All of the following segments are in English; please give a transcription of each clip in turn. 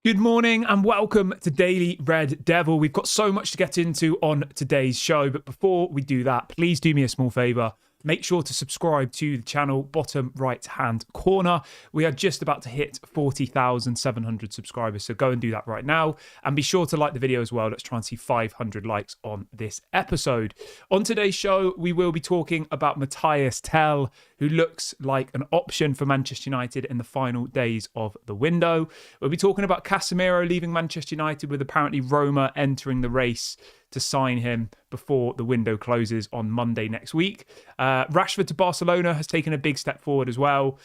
Good morning and welcome to Daily Red Devil. We've got so much to get into on today's show, but before we do that, please do me a small favour. Make sure to subscribe to the channel, bottom right-hand corner. We are just about to hit 40,700 subscribers, so go and do that right now. And be sure to like the video as well. Let's try and see 500 likes on this episode. On today's show, we will be talking about Mathys Tel, who looks like an option for Manchester United in the final days of the window. We'll be talking about Casemiro leaving Manchester United, with apparently Roma entering the race to sign him before the window closes on Monday next week. Rashford to Barcelona has taken a big step forward as well.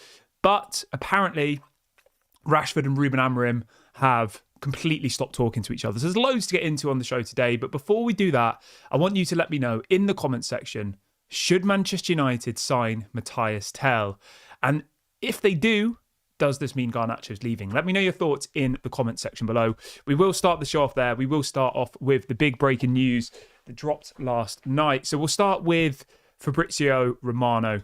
But apparently, Rashford and Ruben Amorim have completely stopped talking to each other. So there's loads to get into on the show today. But before we do that, I want you to let me know in the comment section, should Manchester United sign Mathys Tel? And if they do, does this mean Garnacho's leaving? Let me know your thoughts in the comment section below. We will start the show off there. We will start off with the big breaking news that dropped last night. So we'll start with Fabrizio Romano.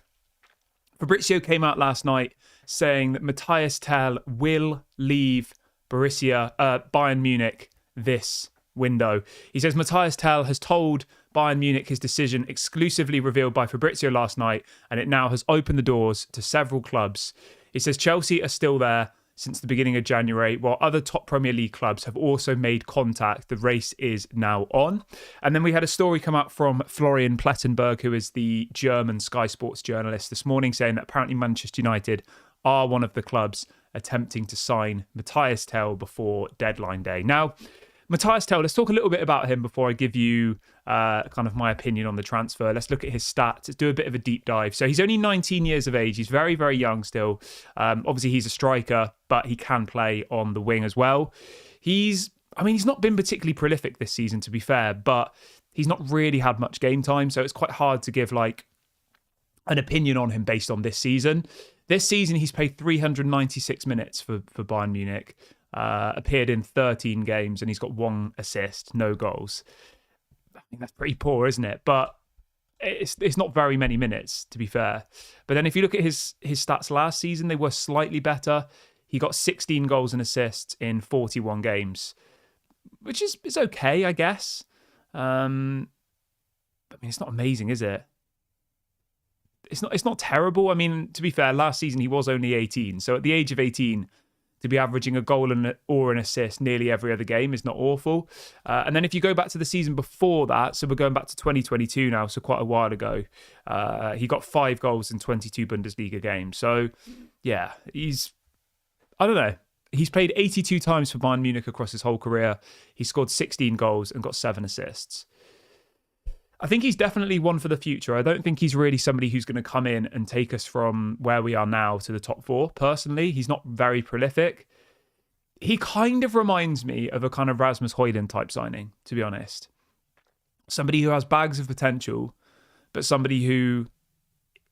Fabrizio came out last night saying that Mathys Tel will leave Bayern Munich this window. He says Mathys Tel has told Bayern Munich his decision, exclusively revealed by Fabrizio last night, and it now has opened the doors to several clubs. He says Chelsea are still there since the beginning of January, while other top Premier League clubs have also made contact. The race is now on. And then we had a story come out from Florian Plettenberg, who is the German Sky Sports journalist, this morning, saying that apparently Manchester United are one of the clubs attempting to sign Mathys Tel before deadline day. Now, Mathys Tel, let's talk a little bit about him before I give you kind of my opinion on the transfer. Let's look at his stats. Let's do a bit of a deep dive. So he's only 19 years of age. He's very, very young still. Obviously, he's a striker, but he can play on the wing as well. He's not been particularly prolific this season, to be fair, but he's not really had much game time. So it's quite hard to give like an opinion on him based on this season. This season, he's played 396 minutes for Bayern Munich. Appeared in 13 games and he's got 1 assist, no goals. I think that's pretty poor, isn't it? But it's not very many minutes, to be fair. But then if you look at his stats last season, they were slightly better. He got 16 goals and assists in 41 games, which is okay, I guess. It's not amazing, is it? It's not terrible. I mean, to be fair, last season he was only 18. So at the age of 18, to be averaging a goal or an assist nearly every other game is not awful. And then if you go back to the season before that, so we're going back to 2022 now, so quite a while ago, he got 5 goals in 22 Bundesliga games. So, yeah, he's played 82 times for Bayern Munich across his whole career. He scored 16 goals and got 7 assists. I think he's definitely one for the future. I don't think he's really somebody who's going to come in and take us from where we are now to the top 4. Personally, he's not very prolific. He kind of reminds me of a kind of Rasmus Højlund type signing, to be honest. Somebody who has bags of potential, but somebody who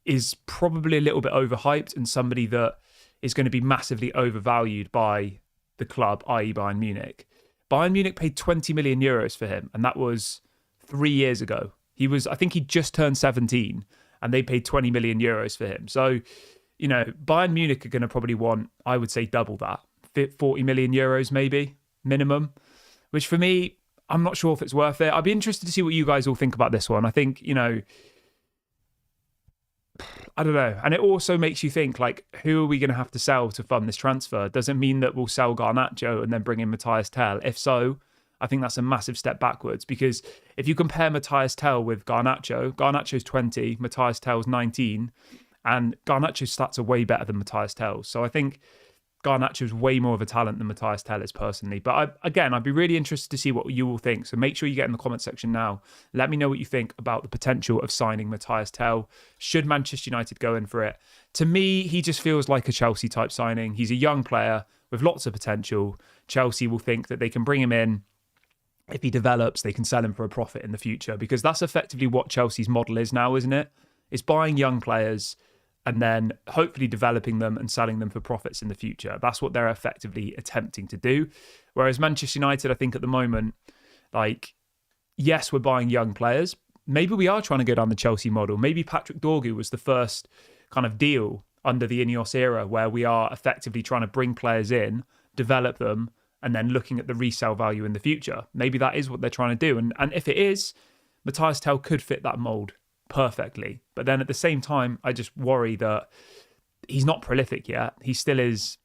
is probably a little bit overhyped and somebody that is going to be massively overvalued by the club, i.e. Bayern Munich. Bayern Munich paid 20 million euros for him, and that was 3 years ago. I think he just turned 17 and they paid 20 million euros for him. So, Bayern Munich are going to probably want, I would say, double that. 40 million euros maybe, minimum. Which for me, I'm not sure if it's worth it. I'd be interested to see what you guys all think about this one. I think, I don't know. And it also makes you think, like, who are we going to have to sell to fund this transfer? Does it mean that we'll sell Garnacho and then bring in Mathys Tel? If so, I think that's a massive step backwards, because if you compare Mathys Tel with Garnacho's 20, Mathys Tel's 19, and Garnacho's stats are way better than Mathys Tel's. So I think Garnacho's way more of a talent than Mathys Tel is personally. But I'd be really interested to see what you all think. So make sure you get in the comment section now. Let me know what you think about the potential of signing Mathys Tel. Should Manchester United go in for it? To me, he just feels like a Chelsea type signing. He's a young player with lots of potential. Chelsea will think that they can bring him in. If he develops, they can sell him for a profit in the future, because that's effectively what Chelsea's model is now, isn't it? It's buying young players and then hopefully developing them and selling them for profits in the future. That's what they're effectively attempting to do. Whereas Manchester United, I think at the moment, yes, we're buying young players. Maybe we are trying to go down the Chelsea model. Maybe Patrick Dorgu was the first kind of deal under the Ineos era where we are effectively trying to bring players in, develop them, and then looking at the resale value in the future. Maybe that is what they're trying to do. And if it is, Mathys Tel could fit that mold perfectly. But then at the same time, I just worry that he's not prolific yet. He still is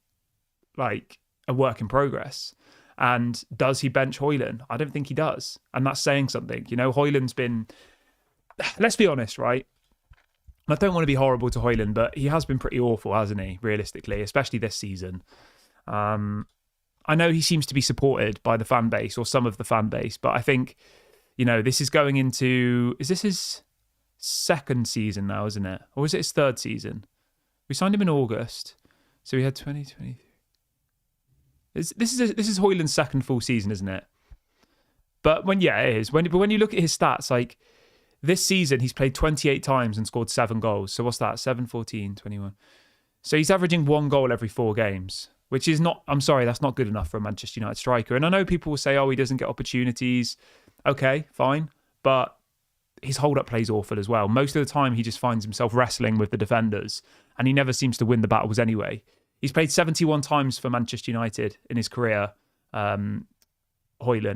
like a work in progress. And does he bench Højlund? I don't think he does. And that's saying something. You know, Højlund's been, let's be honest, right? I don't want to be horrible to Højlund, but he has been pretty awful, hasn't he, realistically, especially this season. I know he seems to be supported by the fan base or some of the fan base, but I think, you know, this is going into, is this his second season now, isn't it? Or is it his third season? We signed him in August. So we had 2023. This is Højlund's second full season, isn't it? But it is. But when you look at his stats, like this season, he's played 28 times and scored 7 goals. So what's that? 7, 14, 21. So he's averaging 1 goal every 4 games, which is not, I'm sorry, that's not good enough for a Manchester United striker. And I know people will say, oh, he doesn't get opportunities. Okay, fine. But his hold-up play is awful as well. Most of the time, he just finds himself wrestling with the defenders, and he never seems to win the battles anyway. He's played 71 times for Manchester United in his career, Højlund,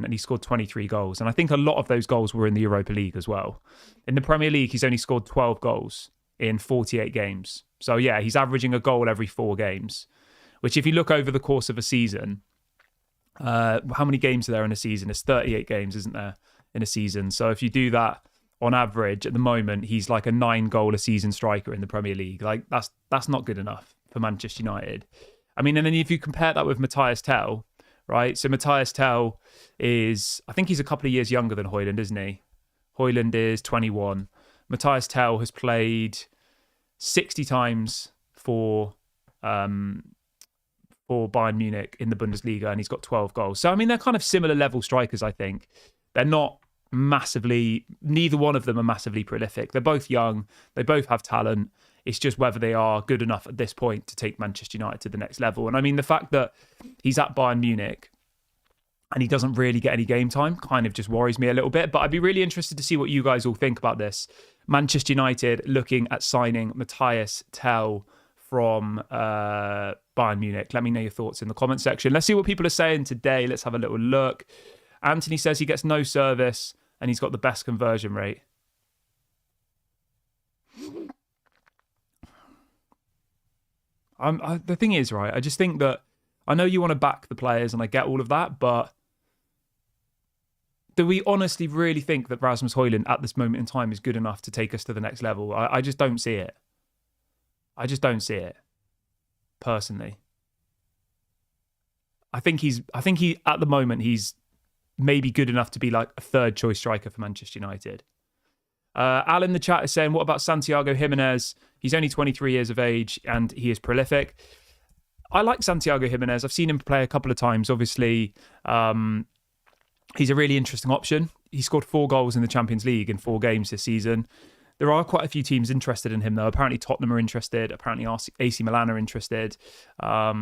and he scored 23 goals. And I think a lot of those goals were in the Europa League as well. In the Premier League, he's only scored 12 goals in 48 games. So yeah, he's averaging a goal every 4 games, which if you look over the course of a season, how many games are there in a season? It's 38 games, isn't there, in a season? So if you do that on average, at the moment, he's like a 9-goal-a-season striker in the Premier League. Like that's not good enough for Manchester United. I mean, and then if you compare that with Mathys Tel, right? So Mathys Tel is, I think he's a couple of years younger than Højlund, isn't he? Højlund is 21. Mathys Tel has played 60 times for Bayern Munich in the Bundesliga, and he's got 12 goals. So, I mean, they're kind of similar level strikers, I think. They're not massively, neither one of them are massively prolific. They're both young. They both have talent. It's just whether they are good enough at this point to take Manchester United to the next level. And I mean, the fact that he's at Bayern Munich and he doesn't really get any game time kind of just worries me a little bit. But I'd be really interested to see what you guys all think about this. Manchester United looking at signing Mathys Tel from Bayern Munich. Let me know your thoughts in the comment section. Let's see what people are saying today. Let's have a little look. Anthony says he gets no service and he's got the best conversion rate. The thing is, right, I just think that I know you want to back the players and I get all of that, but do we honestly really think that Rasmus Højlund at this moment in time is good enough to take us to the next level? I just don't see it. I just don't see it, personally. I think he at the moment he's maybe good enough to be like a third choice striker for Manchester United. Al in the chat is saying, what about Santiago Jimenez? He's only 23 years of age and he is prolific. I like Santiago Jimenez. I've seen him play a couple of times. Obviously, he's a really interesting option. He scored 4 goals in the Champions League in 4 games this season. There are quite a few teams interested in him, though. Apparently Tottenham are interested. Apparently AC Milan are interested. I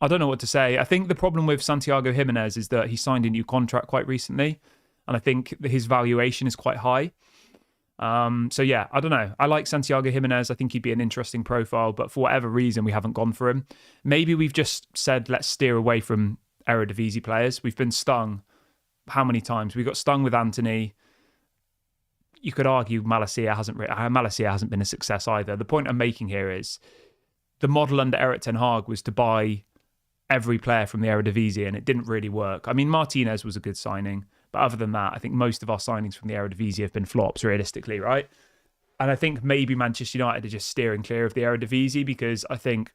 don't know what to say. I think the problem with Santiago Jimenez is that he signed a new contract quite recently. And I think his valuation is quite high. So yeah, I don't know. I like Santiago Jimenez. I think he'd be an interesting profile, but for whatever reason, we haven't gone for him. Maybe we've just said, let's steer away from Eredivisie players. We've been stung. How many times? We got stung with Antony. You could argue Malacia hasn't been a success either. The point I'm making here is the model under Erik ten Hag was to buy every player from the Eredivisie, and it didn't really work. I mean, Martinez was a good signing. But other than that, I think most of our signings from the Eredivisie have been flops, realistically, right? And I think maybe Manchester United are just steering clear of the Eredivisie because I think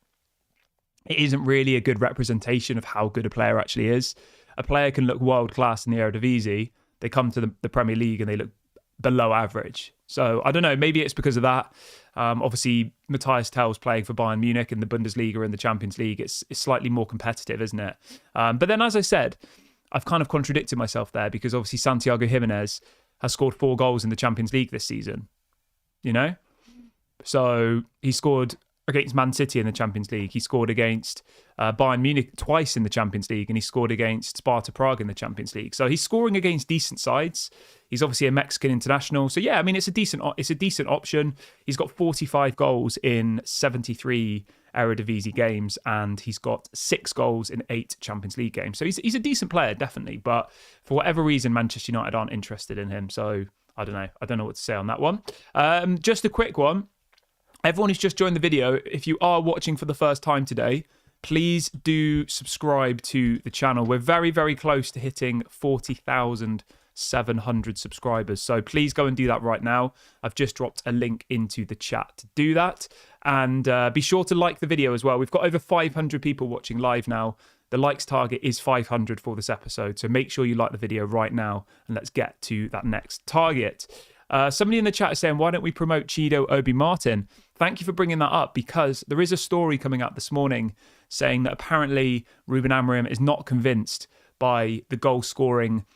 it isn't really a good representation of how good a player actually is. A player can look world-class in the Eredivisie. They come to the Premier League and they look below average. So I don't know, maybe it's because of that. Obviously, Mathys Tel's playing for Bayern Munich in the Bundesliga and the Champions League. It's slightly more competitive, isn't it? But then, as I said, I've kind of contradicted myself there because obviously Santiago Jimenez has scored 4 goals in the Champions League this season, you know? So he scored against Man City in the Champions League. He scored against Bayern Munich twice in the Champions League, and he scored against Sparta Prague in the Champions League. So he's scoring against decent sides. He's obviously a Mexican international. So yeah, I mean, it's a decent option. He's got 45 goals in 73 Eredivisie games, and he's got 6 goals in 8 Champions League games. So he's a decent player, definitely. But for whatever reason, Manchester United aren't interested in him. So I don't know. I don't know what to say on that one. Just a quick one. Everyone who's just joined the video, if you are watching for the first time today, please do subscribe to the channel. We're very, very close to hitting 40,700 subscribers. So please go and do that right now. I've just dropped a link into the chat to do that. And be sure to like the video as well. We've got over 500 people watching live now. The likes target is 500 for this episode. So make sure you like the video right now and let's get to that next target. Somebody in the chat is saying, why don't we promote Chido Obi Martin? Thank you for bringing that up, because there is a story coming out this morning saying that apparently Ruben Amorim is not convinced by the goal-scoring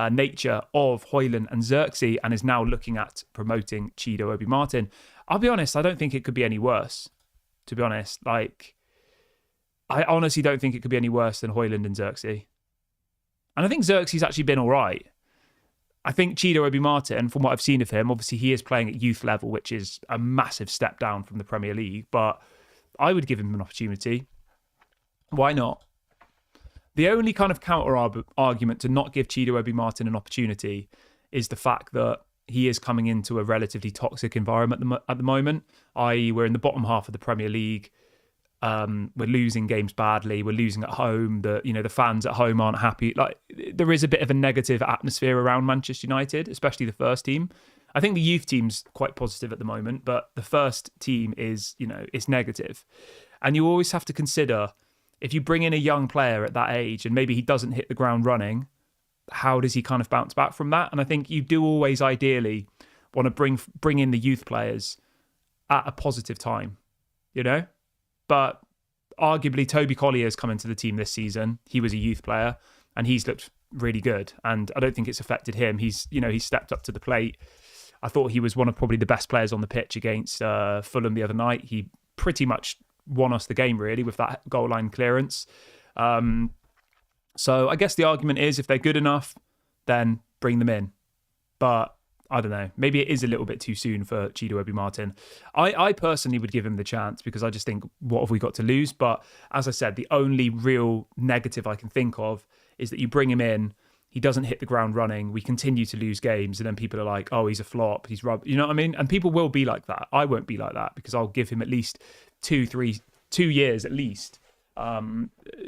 nature of Højlund and Xerxes and is now looking at promoting Chido Obi Martin. I'll be honest, I don't think it could be any worse, to be honest. Like, I honestly don't think it could be any worse than Højlund and Xerxes. And I think Xerxes actually been all right. I think Chido Obi Martin, from what I've seen of him, obviously he is playing at youth level, which is a massive step down from the Premier League, but I would give him an opportunity. Why not? The only kind of counter argument to not give Chido Obi Martin an opportunity is the fact that he is coming into a relatively toxic environment at the moment, i.e. we're in the bottom half of the Premier League. We're losing games badly. We're losing at home. The fans at home aren't happy. Like, there is a bit of a negative atmosphere around Manchester United, especially the first team. I think the youth team's quite positive at the moment, but the first team is, it's negative. And you always have to consider, if you bring in a young player at that age and maybe he doesn't hit the ground running, how does he kind of bounce back from that? And I think you do always ideally want to bring in the youth players at a positive time, But arguably, Toby Collier's come into the team this season. He was a youth player, and he's looked really good. And I don't think it's affected him. He's stepped up to the plate. I thought he was one of probably the best players on the pitch against Fulham the other night. He pretty much won us the game, really, with that goal line clearance. So I guess the argument is, if they're good enough, then bring them in. But I don't know. Maybe it is a little bit too soon for Chido Obi Martin. I personally would give him the chance, because I just think, what have we got to lose? But as I said, the only real negative I can think of is that you bring him in, he doesn't hit the ground running, we continue to lose games, and then people are like, oh, he's a flop, he's rubbish. You know what I mean? And people will be like that. I won't be like that, because I'll give him at least 2 years at least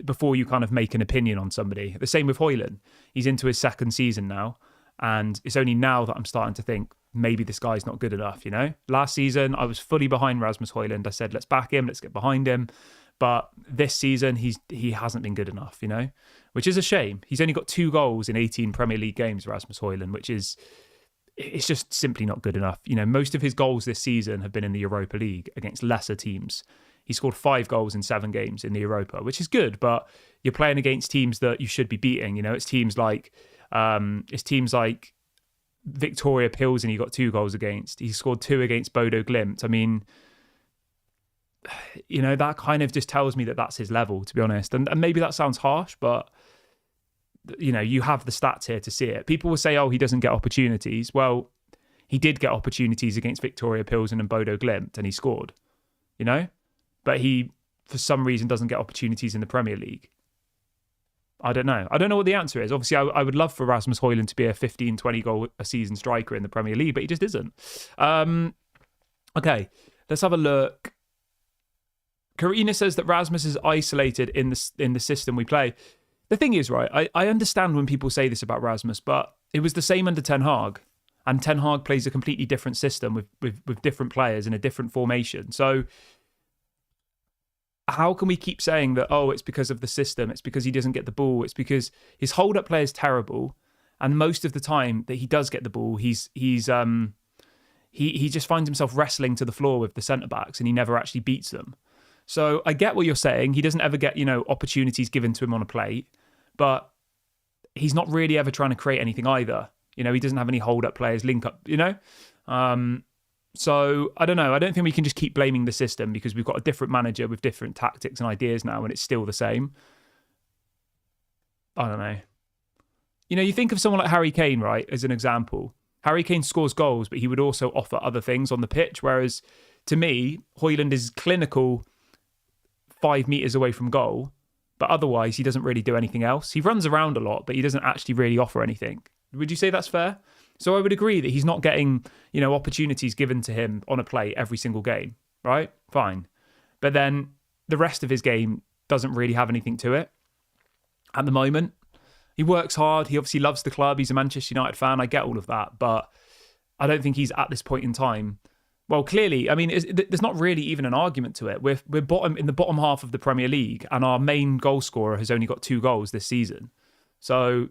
before you kind of make an opinion on somebody. The same with Højlund. He's into his second season now. And it's only now that I'm starting to think maybe this guy's not good enough, Last season, I was fully behind Rasmus Højlund. I said, let's back him, let's get behind him. But this season, he hasn't been good enough, which is a shame. He's only got 2 goals in 18 Premier League games, Rasmus Højlund, it's just simply not good enough. Most of his goals this season have been in the Europa League against lesser teams. He scored 5 goals in 7 games in the Europa, which is good, but you're playing against teams that you should be beating. It's teams like Victoria Pilsen he got 2 goals against. He scored 2 against Bodo Glimt. I mean, that kind of just tells me that that's his level, to be honest. And maybe that sounds harsh, but, you have the stats here to see it. People will say, oh, he doesn't get opportunities. Well, he did get opportunities against Victoria Pilsen and Bodo Glimt, and he scored, But he, for some reason, doesn't get opportunities in the Premier League. I don't know. I don't know what the answer is. Obviously, I would love for Rasmus Højlund to be a 15, 20 goal a season striker in the Premier League, but he just isn't. Okay, let's have a look. Karina says that Rasmus is isolated in the system we play. The thing is, right, I understand when people say this about Rasmus, but it was the same under Ten Hag. And Ten Hag plays a completely different system with different players in a different formation. So how can we keep saying that, oh, it's because of the system, it's because he doesn't get the ball, it's because his hold-up play is terrible, and most of the time that he does get the ball, he just finds himself wrestling to the floor with the centre-backs, and he never actually beats them. So I get what you're saying. He doesn't ever get, opportunities given to him on a plate, but he's not really ever trying to create anything either. He doesn't have any hold-up players, link-up, So, I don't know. I don't think we can just keep blaming the system, because we've got a different manager with different tactics and ideas now, and it's still the same. I don't know. You think of someone like Harry Kane, right, as an example. Harry Kane scores goals, but he would also offer other things on the pitch, whereas to me, Højlund is clinical 5 meters away from goal, but otherwise he doesn't really do anything else. He runs around a lot, but he doesn't actually really offer anything. Would you say that's fair? So I would agree that he's not getting, opportunities given to him on a plate every single game, right? Fine. But then the rest of his game doesn't really have anything to it at the moment. He works hard. He obviously loves the club. He's a Manchester United fan. I get all of that, but I don't think he's at this point in time. Well, clearly, I mean, there's not really even an argument to it. We're bottom in the bottom half of the Premier League, and our main goal scorer has only got 2 goals this season. So,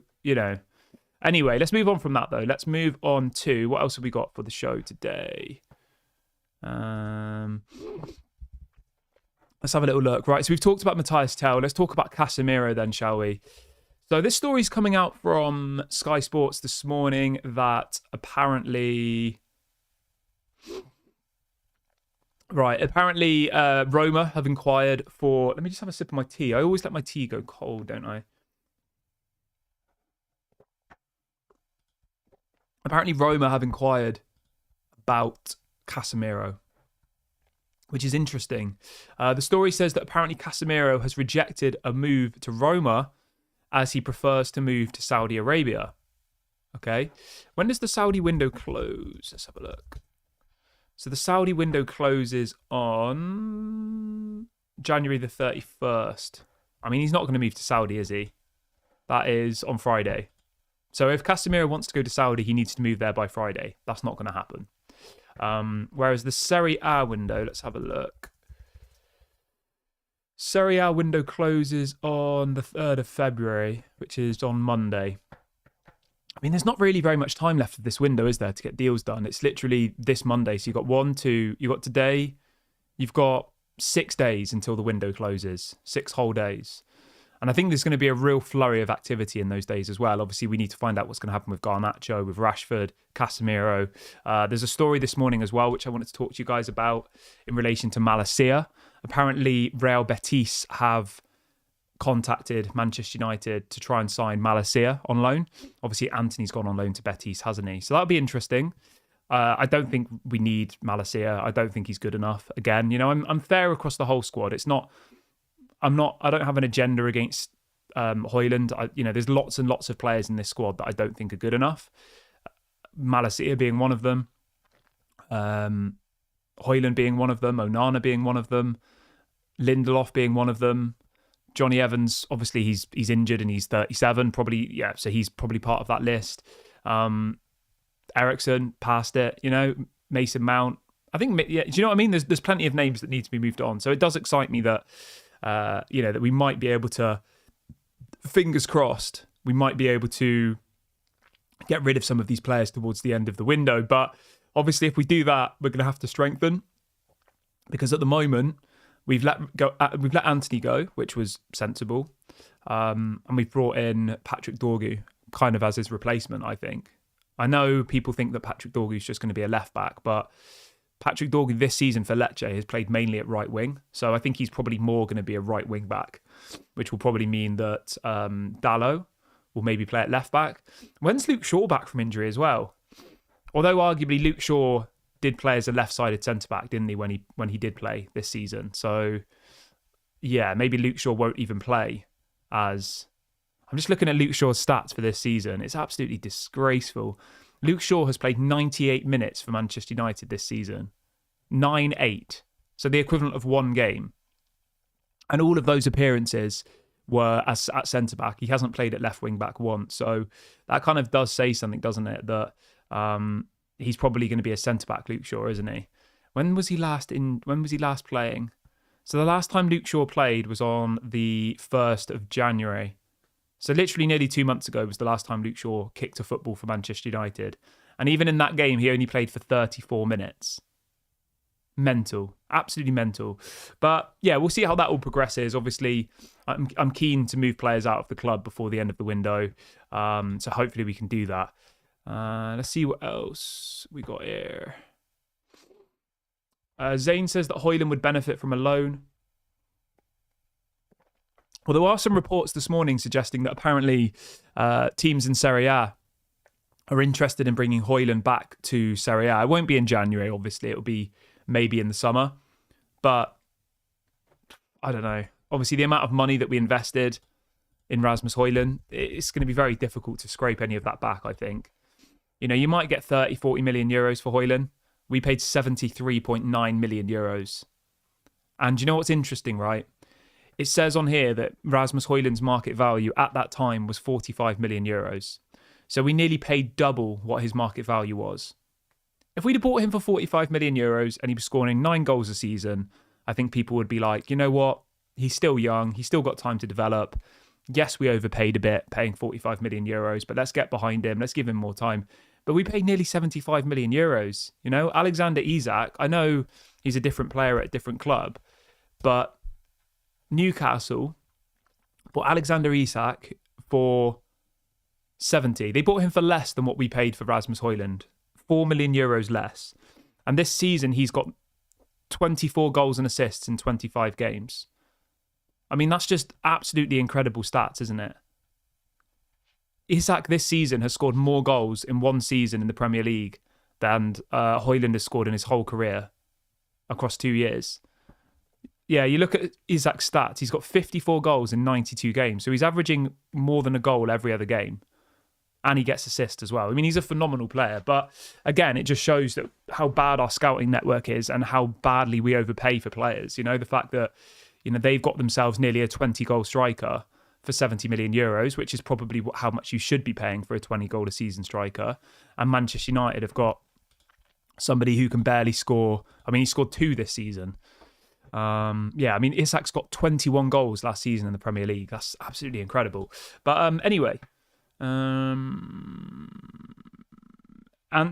Anyway, let's move on from that, though. Let's move on to what else have we got for the show today? Let's have a little look. Right, so we've talked about Mathys Tel. Let's talk about Casemiro then, shall we? So this story's coming out from Sky Sports this morning that apparently... Right, apparently Roma have inquired for... Let me just have a sip of my tea. I always let my tea go cold, don't I? Apparently Roma have inquired about Casemiro, which is interesting. The story says that apparently Casemiro has rejected a move to Roma as he prefers to move to Saudi Arabia. Okay. When does the Saudi window close? Let's have a look. So the Saudi window closes on January the 31st. I mean, he's not going to move to Saudi, is he? That is on Friday. So if Casemiro wants to go to Saudi, he needs to move there by Friday. That's not going to happen. Whereas the Serie A window, let's have a look. Serie A window closes on the 3rd of February, which is on Monday. I mean, there's not really very much time left of this window, is there, to get deals done? It's literally this Monday. So you've got you've got today, you've got 6 days until the window closes, 6 whole days. And I think there's going to be a real flurry of activity in those days as well. Obviously, we need to find out what's going to happen with Garnacho, with Rashford, Casemiro. There's a story this morning as well, which I wanted to talk to you guys about in relation to Malaysia. Apparently, Real Betis have contacted Manchester United to try and sign Malaysia on loan. Obviously, Anthony's gone on loan to Betis, hasn't he? So that'll be interesting. I don't think we need Malaysia. I don't think he's good enough. Again, I'm fair across the whole squad. I don't have an agenda against Højlund. There's lots and lots of players in this squad that I don't think are good enough. Malaysia being one of them. Højlund being one of them. Onana being one of them. Lindelof being one of them. Johnny Evans, obviously he's injured and he's 37, probably, yeah, so he's probably part of that list. Eriksen, past it, Mason Mount. I think, yeah, do you know what I mean? There's plenty of names that need to be moved on. So it does excite me that, that we might be able to, fingers crossed, we might be able to get rid of some of these players towards the end of the window. But obviously, if we do that, we're going to have to strengthen, because at the moment, we've let Anthony go, which was sensible, and we've brought in Patrick Dorgu kind of as his replacement. I think. I know people think that Patrick Dorgu is just going to be a left back, but Patrick Dorgu this season for Lecce has played mainly at right wing, so I think he's probably more going to be a right wing back, which will probably mean that Dalot will maybe play at left back. When's Luke Shaw back from injury as well? Although arguably Luke Shaw did play as a left-sided centre-back, didn't he, when he did play this season? So, yeah, maybe Luke Shaw won't even play as... I'm just looking at Luke Shaw's stats for this season. It's absolutely disgraceful. Luke Shaw has played 98 minutes for Manchester United this season. 9-8. So the equivalent of 1 game. And all of those appearances were at centre-back. He hasn't played at left wing-back once. So that kind of does say something, doesn't it? That... he's probably going to be a centre-back, Luke Shaw, isn't he? When was he last playing? So the last time Luke Shaw played was on the 1st of January. So literally nearly 2 months ago was the last time Luke Shaw kicked a football for Manchester United. And even in that game, he only played for 34 minutes. Mental. Absolutely mental. But yeah, we'll see how that all progresses. Obviously, I'm keen to move players out of the club before the end of the window. So hopefully we can do that. Let's see what else we got here. Zane says that Højlund would benefit from a loan. Well, there are some reports this morning suggesting that apparently teams in Serie A are interested in bringing Højlund back to Serie A. It won't be in January, obviously. It'll be maybe in the summer. But I don't know. Obviously, the amount of money that we invested in Rasmus Højlund, it's going to be very difficult to scrape any of that back, I think. You might get 30, 40 million euros for Højlund. We paid 73.9 million euros. And you know what's interesting, right? It says on here that Rasmus Højlund's market value at that time was 45 million euros. So we nearly paid double what his market value was. If we'd have bought him for 45 million euros and he was scoring 9 goals a season, I think people would be like, you know what? He's still young. He's still got time to develop. Yes, we overpaid a bit, paying 45 million euros, but let's get behind him. Let's give him more time. But we paid nearly 75 million euros. Alexander Isak, I know he's a different player at a different club, but Newcastle bought Alexander Isak for 70. They bought him for less than what we paid for Rasmus Højlund. 4 million euros less. And this season, he's got 24 goals and assists in 25 games. I mean, that's just absolutely incredible stats, isn't it? Isak this season has scored more goals in one season in the Premier League than Højlund has scored in his whole career across 2 years. Yeah, you look at Isak's stats, he's got 54 goals in 92 games. So he's averaging more than a goal every other game. And he gets assists as well. I mean, he's a phenomenal player. But again, it just shows that how bad our scouting network is and how badly we overpay for players. The fact that, they've got themselves nearly a 20-goal striker for 70 million euros, which is probably how much you should be paying for a 20-goal-a-season striker. And Manchester United have got somebody who can barely score. I mean, he scored 2 this season. Isak's got 21 goals last season in the Premier League. That's absolutely incredible. But anyway, Ant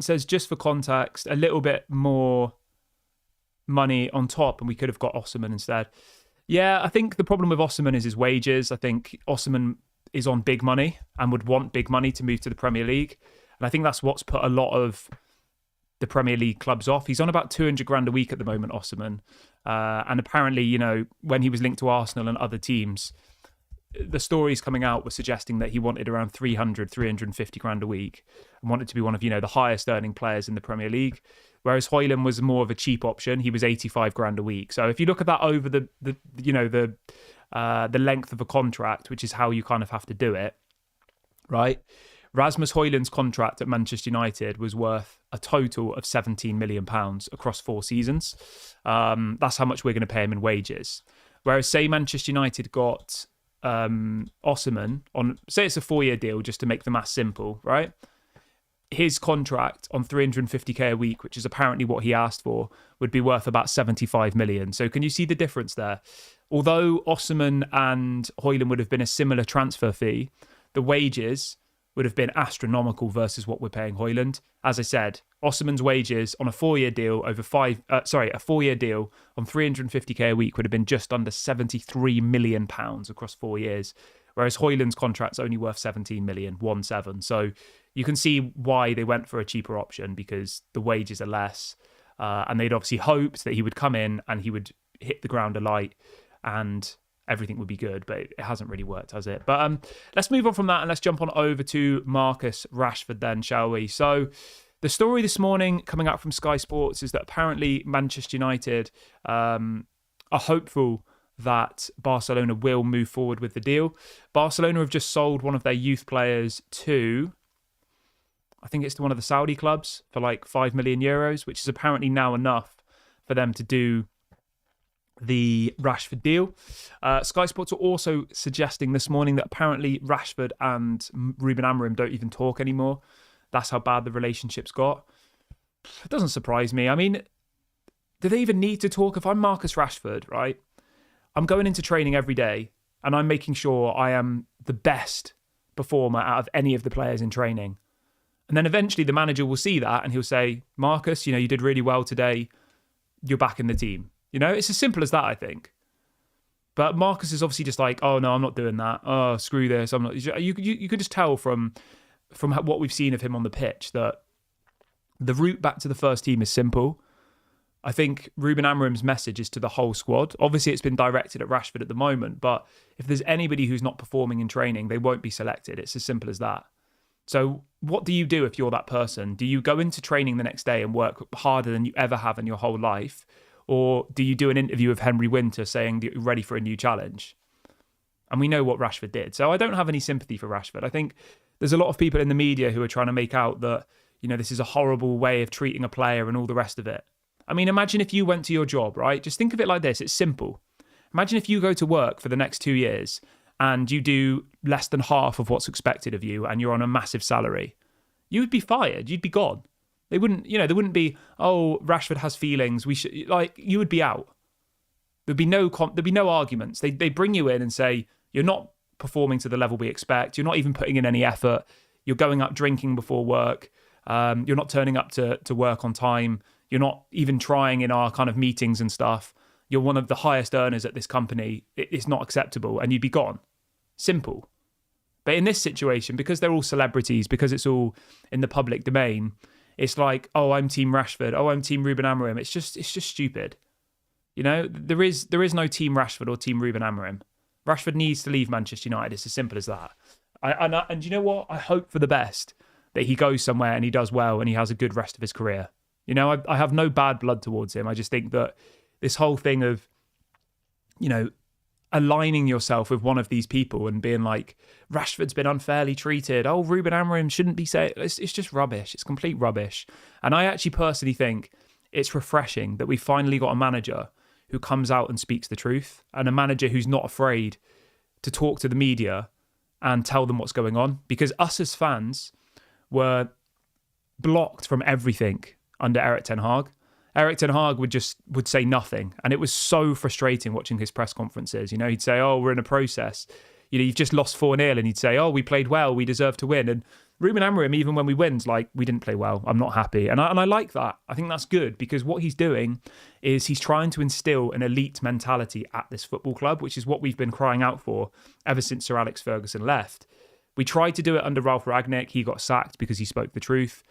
says, just for context, a little bit more money on top and we could have got Osimhen instead. Yeah, I think the problem with Osimhen is his wages. I think Osimhen is on big money and would want big money to move to the Premier League. And I think that's what's put a lot of the Premier League clubs off. He's on about 200 grand a week at the moment, Osimhen. And apparently, when he was linked to Arsenal and other teams, the stories coming out were suggesting that he wanted around 350 grand a week and wanted to be one of, the highest earning players in the Premier League. Whereas Højlund was more of a cheap option. He was 85 grand a week. So if you look at that over the length of a contract, which is how you kind of have to do it, right? Rasmus Højlund's contract at Manchester United was worth a total of £17 million across 4 seasons. That's how much we're going to pay him in wages. Whereas, say Manchester United got Osimhen on, say it's a 4-year deal, just to make the math simple, right? His contract on 350k a week, which is apparently what he asked for, would be worth about 75 million. So can you see the difference there? Although Osimhen and Højlund would have been a similar transfer fee, the wages would have been astronomical versus what we're paying Højlund. As I said, Osimhen's wages on a 4-year deal a 4-year deal on 350k a week would have been just under 73 million pounds across 4 years, whereas Højlund's contract's only worth 17 million, 17. So you can see why they went for a cheaper option, because the wages are less, and they'd obviously hoped that he would come in and he would hit the ground alight and everything would be good, but it hasn't really worked, has it? But let's move on from that and let's jump on over to Marcus Rashford then, shall we? So the story this morning coming out from Sky Sports is that apparently Manchester United are hopeful that Barcelona will move forward with the deal. Barcelona have just sold one of their youth players to, I think it's to one of the Saudi clubs for like 5 million euros, which is apparently now enough for them to do the Rashford deal. Sky Sports are also suggesting this morning that apparently Rashford and Ruben Amorim don't even talk anymore. That's how bad the relationship's got. It doesn't surprise me. I mean, do they even need to talk? If I'm Marcus Rashford, right, I'm going into training every day and I'm making sure I am the best performer out of any of the players in training. And then eventually the manager will see that and he'll say, Marcus, you did really well today. You're back in the team. It's as simple as that, I think. But Marcus is obviously just like, oh, no, I'm not doing that. Oh, screw this. I'm not. You can just tell from what we've seen of him on the pitch that the route back to the first team is simple. I think Ruben Amorim's message is to the whole squad. Obviously, it's been directed at Rashford at the moment, but if there's anybody who's not performing in training, they won't be selected. It's as simple as that. So what do you do if you're that person? Do you go into training the next day and work harder than you ever have in your whole life? Or do you do an interview with Henry Winter saying that you're ready for a new challenge? And we know what Rashford did. So I don't have any sympathy for Rashford. I think there's a lot of people in the media who are trying to make out that, this is a horrible way of treating a player and all the rest of it. I mean, imagine if you went to your job, right? Just think of it like this. It's simple. Imagine if you go to work for the next 2 years and you do less than half of what's expected of you and you're on a massive salary. You would be fired. You'd be gone. They wouldn't, there wouldn't be, oh, Rashford has feelings. You would be out. There'd be no arguments. They bring you in and say, you're not performing to the level we expect. You're not even putting in any effort. You're going up drinking before work. You're not turning up to work on time. You're not even trying in our kind of meetings and stuff. You're one of the highest earners at this company. It's not acceptable, and you'd be gone. Simple. But in this situation, because they're all celebrities, because it's all in the public domain, it's like, oh, I'm Team Rashford. Oh, I'm Team Ruben Amorim. It's just stupid. There is no Team Rashford or Team Ruben Amorim. Rashford needs to leave Manchester United. It's as simple as that. And you know what? I hope for the best that he goes somewhere and he does well and he has a good rest of his career. I have no bad blood towards him. I just think that this whole thing of, aligning yourself with one of these people and being like, Rashford's been unfairly treated. Oh, Ruben Amorim shouldn't be saying. It's just rubbish. It's complete rubbish. And I actually personally think it's refreshing that we finally got a manager who comes out and speaks the truth, and a manager who's not afraid to talk to the media and tell them what's going on. Because us as fans were blocked from everything under Erik ten Hag. Erik ten Hag would say nothing. And it was so frustrating watching his press conferences. He'd say, oh, we're in a process. You've just lost 4-0. And he'd say, oh, we played well. We deserve to win. And Ruben Amorim, even when we win, like, we didn't play well. I'm not happy. And I like that. I think that's good, because what he's doing is he's trying to instill an elite mentality at this football club, which is what we've been crying out for ever since Sir Alex Ferguson left. We tried to do it under Ralph Rangnick. He got sacked because he spoke the truth.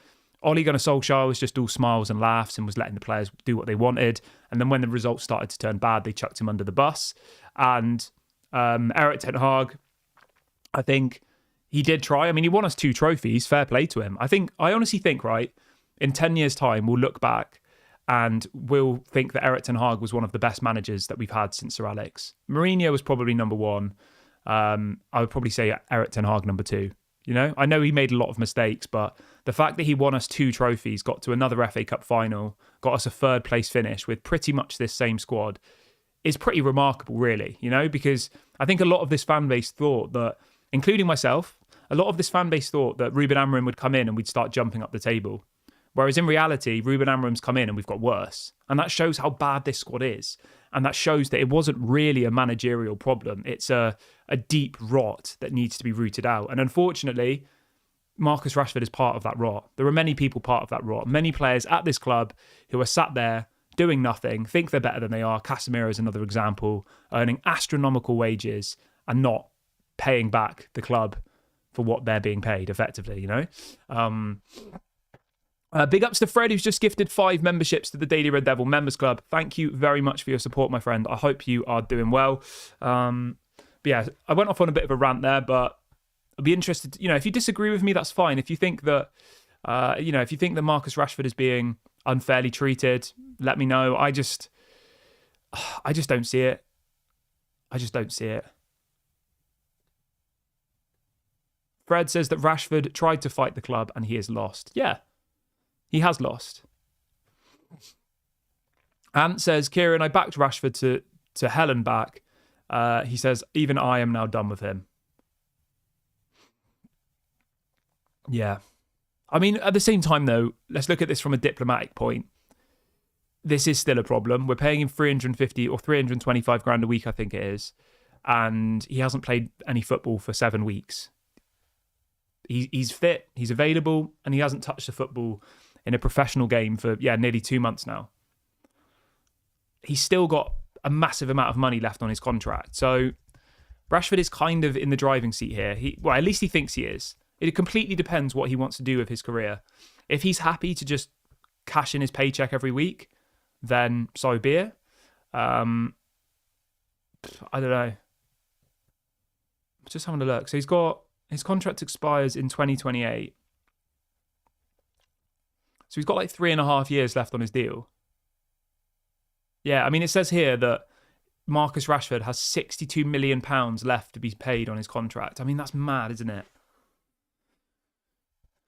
Ole Gunnar Solskjaer was just all smiles and laughs and was letting the players do what they wanted. And then when the results started to turn bad, they chucked him under the bus. And Erik ten Hag, I think he did try. I mean, he won us 2 trophies. Fair play to him. I honestly think, right, in 10 years' time, we'll look back and we'll think that Erik ten Hag was one of the best managers that we've had since Sir Alex. Mourinho was probably number 1. I would probably say Erik ten Hag number 2. I know he made a lot of mistakes, but the fact that he won us 2 trophies, got to another FA Cup final, got us a 3rd place finish with pretty much this same squad is pretty remarkable, really, because I think a lot of this fan base thought that, including myself, a lot of this fan base thought that Ruben Amorim would come in and we'd start jumping up the table. Whereas in reality, Ruben Amorim's come in and we've got worse. And that shows how bad this squad is. And that shows that it wasn't really a managerial problem. It's a deep rot that needs to be rooted out. And unfortunately, Marcus Rashford is part of that rot. There are many people part of that rot. Many players at this club who are sat there doing nothing, think they're better than they are. Casemiro is another example, earning astronomical wages and not paying back the club for what they're being paid effectively, Big ups to Fred, who's just gifted 5 memberships to the Daily Red Devil Members Club. Thank you very much for your support, my friend. I hope you are doing well. But yeah, I went off on a bit of a rant there, but I'd be interested, if you disagree with me, that's fine. If you think that, if you think that Marcus Rashford is being unfairly treated, let me know. I just don't see it. I just don't see it. Fred says that Rashford tried to fight the club and he has lost. Yeah, he has lost. Ant says, Kieran, I backed Rashford to hell and back. He says, even I am now done with him. Yeah. I mean, at the same time, though, let's look at this from a diplomatic point. This is still a problem. We're paying him 350 or 325 grand a week, I think it is. And he hasn't played any football for 7 weeks. He's fit, he's available, and he hasn't touched the football in a professional game for, nearly 2 months now. He's still got a massive amount of money left on his contract. So Rashford is kind of in the driving seat here. At least he thinks he is. It completely depends what he wants to do with his career. If he's happy to just cash in his paycheck every week, then so be it. I don't know. Just having a look. So his contract expires in 2028. So he's got like 3.5 years left on his deal. Yeah, I mean, it says here that Marcus Rashford has £62 million left to be paid on his contract. I mean, that's mad, isn't it?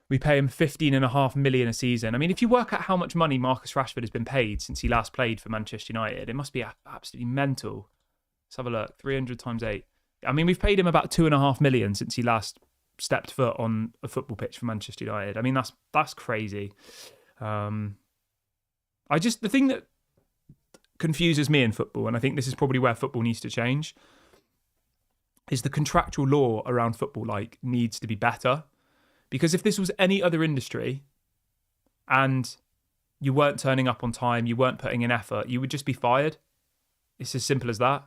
We pay him $15.5 million a season. I mean, if you work out how much money Marcus Rashford has been paid since he last played for Manchester United, it must be absolutely mental. Let's have a look. 300 times 8. I mean, we've paid him about $2.5 million since he last stepped foot on a football pitch for Manchester United. I mean, that's crazy. The thing that confuses me in football, and I think this is probably where football needs to change, is the contractual law around football needs to be better. Because if this was any other industry and you weren't turning up on time, you weren't putting in effort, you would just be fired. It's as simple as that.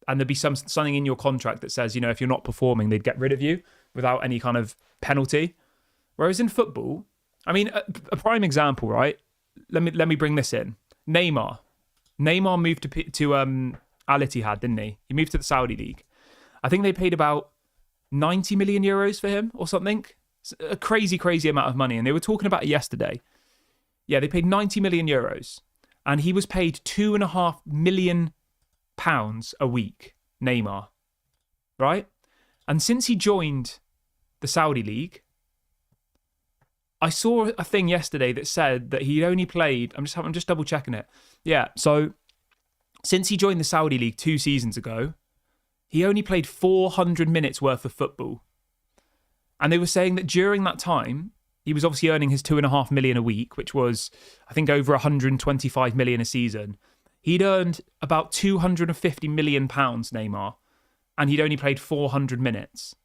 And there'd be something in your contract that says, if you're not performing, they'd get rid of you without any kind of penalty. Whereas in football, I mean, a prime example, right? Let me bring this in. Neymar moved to Al Ittihad, didn't he? He moved to the Saudi league. I think they paid about 90 million euros for him or something. It's a crazy amount of money. And they were talking about it yesterday. Yeah, they paid 90 million euros. And he was paid £2.5 million a week, Neymar. Right? And since he joined the Saudi league, I saw a thing yesterday that said that he'd only played, I'm just double checking it. Yeah, so since he joined the Saudi league 2 seasons ago, he only played 400 minutes worth of football. And they were saying that during that time, he was obviously earning his £2.5 million a week, which was, I think, over 125 million a season. He'd earned about 250 million pounds, Neymar, and he'd only played 400 minutes.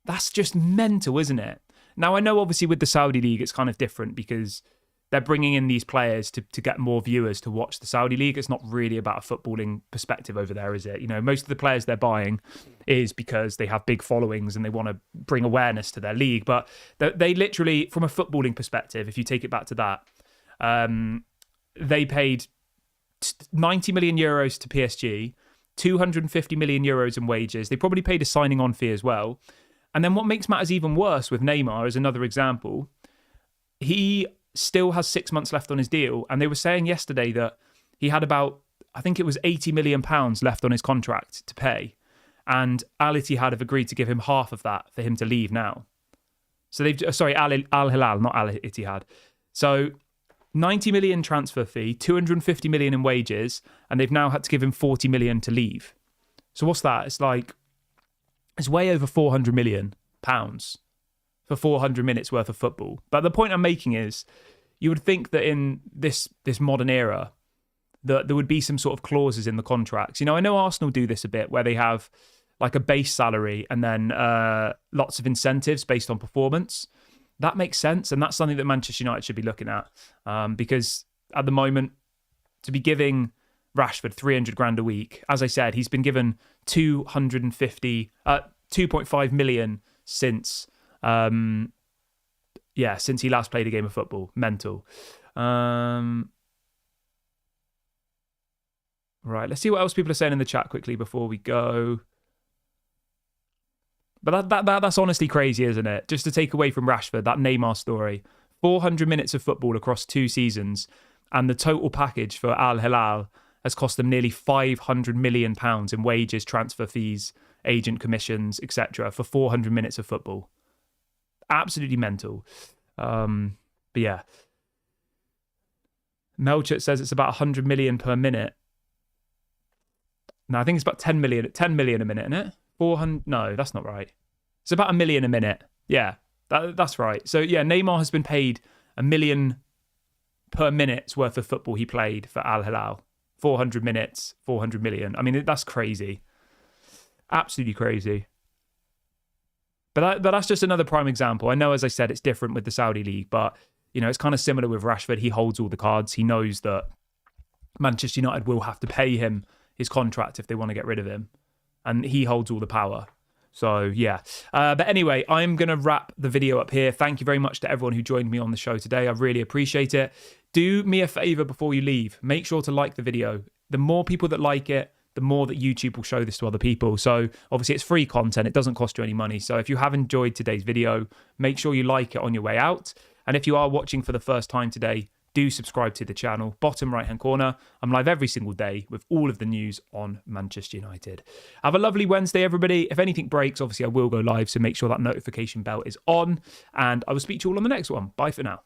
That's just mental, isn't it? Now, I know obviously with the Saudi league, it's kind of different because they're bringing in these players to get more viewers to watch the Saudi league. It's not really about a footballing perspective over there, is it? Most of the players they're buying is because they have big followings and they want to bring awareness to their league. But they literally, from a footballing perspective, if you take it back to that, they paid 90 million euros to PSG, 250 million euros in wages. They probably paid a signing on fee as well. And then what makes matters even worse with Neymar is another example. He still has 6 months left on his deal. And they were saying yesterday that he had about, I think it was £80 million left on his contract to pay. And Al Ittihad have agreed to give him half of that for him to leave now. So Al Hilal, not Al Ittihad. So 90 million transfer fee, 250 million in wages, and they've now had to give him 40 million to leave. So what's that? It's way over 400 million pounds for 400 minutes worth of football. But the point I'm making is, you would think that in this modern era, that there would be some sort of clauses in the contracts. I know Arsenal do this a bit, where they have like a base salary and then lots of incentives based on performance. That makes sense, and that's something that Manchester United should be looking at, because at the moment, to be giving Rashford 300 grand a week, as I said, he's been given 2.5 million since since he last played a game of football. Mental. Right, let's see what else people are saying in the chat quickly before we go. But that's honestly crazy, isn't it? Just to take away from Rashford, that Neymar story. 400 minutes of football across 2 seasons, and the total package for Al Hilal has cost them nearly £500 million in wages, transfer fees, agent commissions, etc. for 400 minutes of football. Absolutely mental. But yeah. Melchett says it's about 100 million per minute. No, I think it's about 10 million a minute, isn't it? 400? No, that's not right. It's about $1 million a minute. Yeah, that's right. So yeah, Neymar has been paid $1 million per minute's worth of football he played for Al Hilal. 400 minutes, 400 million. I mean, that's crazy. Absolutely crazy. But that's just another prime example. I know, as I said, it's different with the Saudi league, but it's kind of similar with Rashford. He holds all the cards. He knows that Manchester United will have to pay him his contract if they want to get rid of him, and he holds all the power. So yeah. But anyway, I'm going to wrap the video up here. Thank you very much to everyone who joined me on the show today. I really appreciate it. Do me a favor before you leave. Make sure to like the video. The more people that like it, the more that YouTube will show this to other people. So obviously it's free content. It doesn't cost you any money. So if you have enjoyed today's video, make sure you like it on your way out. And if you are watching for the first time today, do subscribe to the channel. Bottom right-hand corner, I'm live every single day with all of the news on Manchester United. Have a lovely Wednesday, everybody. If anything breaks, obviously I will go live, so make sure that notification bell is on. And I will speak to you all on the next one. Bye for now.